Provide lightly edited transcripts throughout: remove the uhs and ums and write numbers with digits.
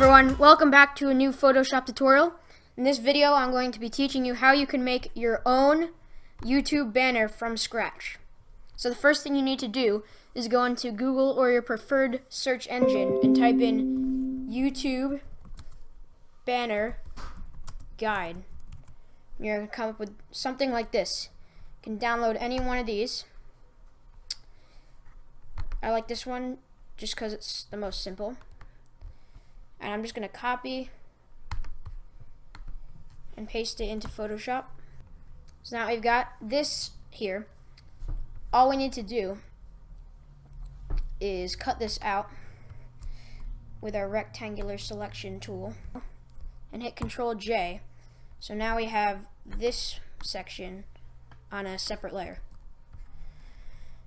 everyone, welcome back to a new Photoshop tutorial. In this video I'm going to be teaching you how you can make your own YouTube banner from scratch. So the first thing you need to do is go into Google or your preferred search engine and type in YouTube banner guide. You're going to come up with something like this. You can download any one of these. I like this one just because it's the most simple. And I'm just going to copy and paste it into Photoshop. So now we've got this here. All we need to do is cut this out with our rectangular selection tool and hit Control J. So now we have this section on a separate layer.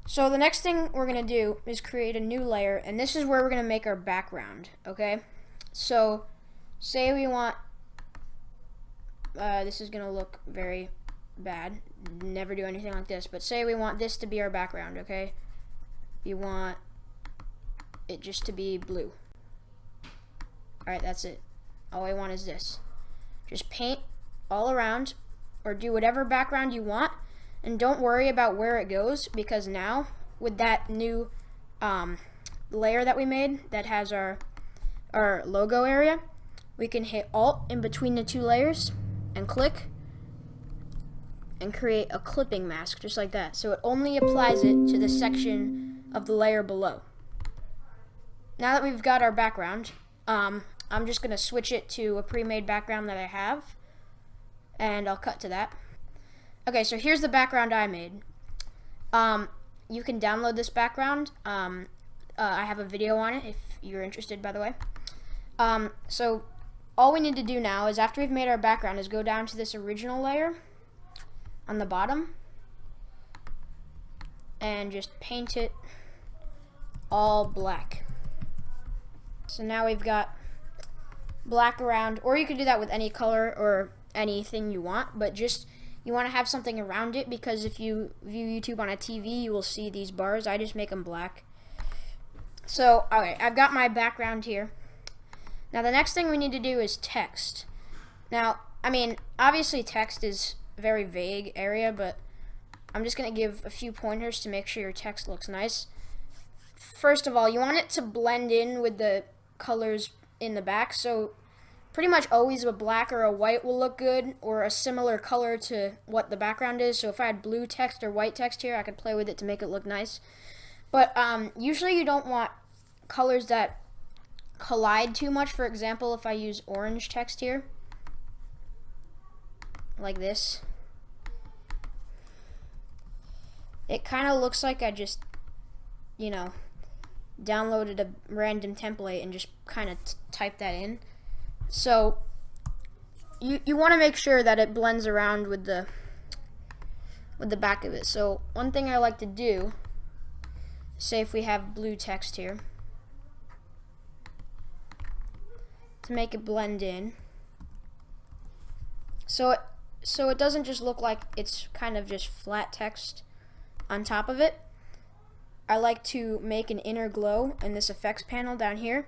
So the next thing we're going to do is create a new layer, and this is where we're going to make our background, okay? So say we want, this is going to look very bad, never do anything like this, but say we want this to be our background, okay? You want it just to be blue. Alright, that's it. All I want is this. Just paint all around or do whatever background you want, and don't worry about where it goes, because now with that new layer that we made that has our logo area, we can hit Alt in between the two layers and click and create a clipping mask just like that. So it only applies it to the section of the layer below. Now that we've got our background, I'm just going to switch it to a pre-made background that I have, and I'll cut to that. Okay, so here's the background I made. You can download this background. I have a video on it if you're interested, by the way. So all we need to do now is, after we've made our background, is go down to this original layer on the bottom and just paint it all black. So now we've got black around, or you can do that with any color or anything you want, but just you want to have something around it, because if you view YouTube on a TV, you will see these bars. I just make them black. So, okay, I've got my background here. Now the next thing we need to do is text. Now, I mean, obviously text is a very vague area, but I'm just going to give a few pointers to make sure your text looks nice. First of all, you want it to blend in with the colors in the back, so pretty much always a black or a white will look good, or a similar color to what the background is. So if I had blue text or white text here, I could play with it to make it look nice. But usually you don't want colors that collide too much. For example, if I use orange text here, like this, it kind of looks like I just, you know, downloaded a random template and just kind of typed that in. So you want to make sure that it blends around with the back of it. So one thing I like to do, say if we have blue text here, to make it blend in, so it doesn't just look like it's kind of just flat text on top of it, I like to make an inner glow in this effects panel down here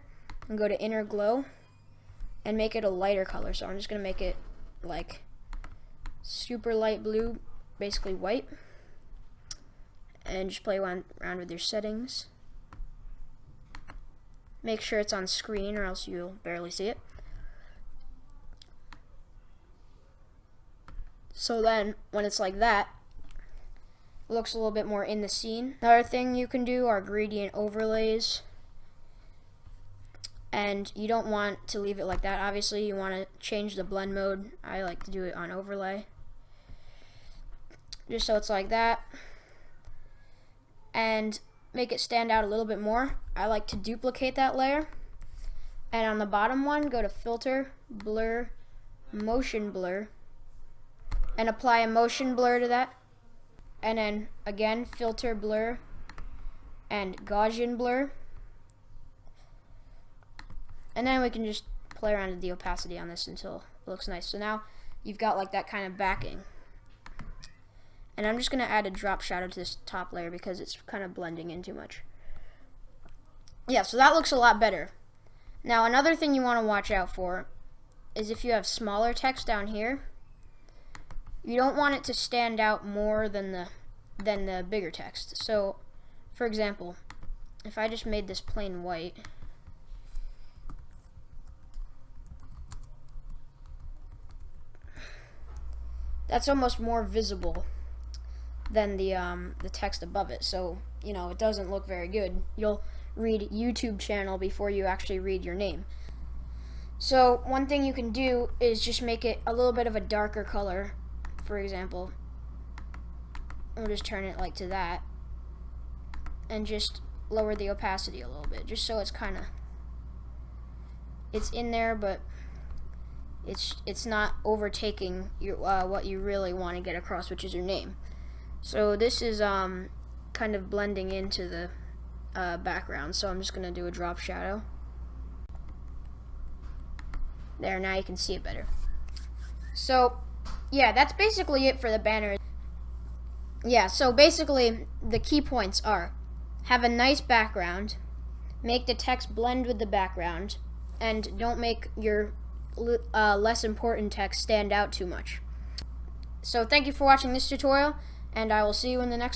and go to inner glow and make it a lighter color. So I'm just going to make it like super light blue, basically white, and just play around with your settings. Make sure it's on screen or else you'll barely see it. So then when it's like that, it looks a little bit more in the scene. Another thing you can do are gradient overlays. And you don't want to leave it like that. Obviously, you want to change the blend mode. I like to do it on overlay, just so it's like that. And make it stand out a little bit more, I like to duplicate that layer. And on the bottom one, go to Filter, Blur, Motion Blur, and apply a motion blur to that. And then again, Filter, Blur, and Gaussian Blur. And then we can just play around with the opacity on this until it looks nice. So now you've got like that kind of backing. And I'm just going to add a drop shadow to this top layer because it's kind of blending in too much. Yeah, so that looks a lot better. Now another thing you want to watch out for is if you have smaller text down here, you don't want it to stand out more than the bigger text. So for example, if I just made this plain white, that's almost more visible than the text above it. So, you know, it doesn't look very good. You'll read YouTube channel before you actually read your name. So one thing you can do is just make it a little bit of a darker color. For example, we'll just turn it like to that, and just lower the opacity a little bit, just so it's kind of, it's in there, but it's not overtaking your what you really want to get across, which is your name. So this is kind of blending into the background, so I'm just gonna do a drop shadow there. Now you can see it better. So yeah, that's basically it for the banner. Yeah, so basically the key points are: have a nice background, make the text blend with the background, and don't make your less important text stand out too much. So thank you for watching this tutorial, and I will see you in the next one.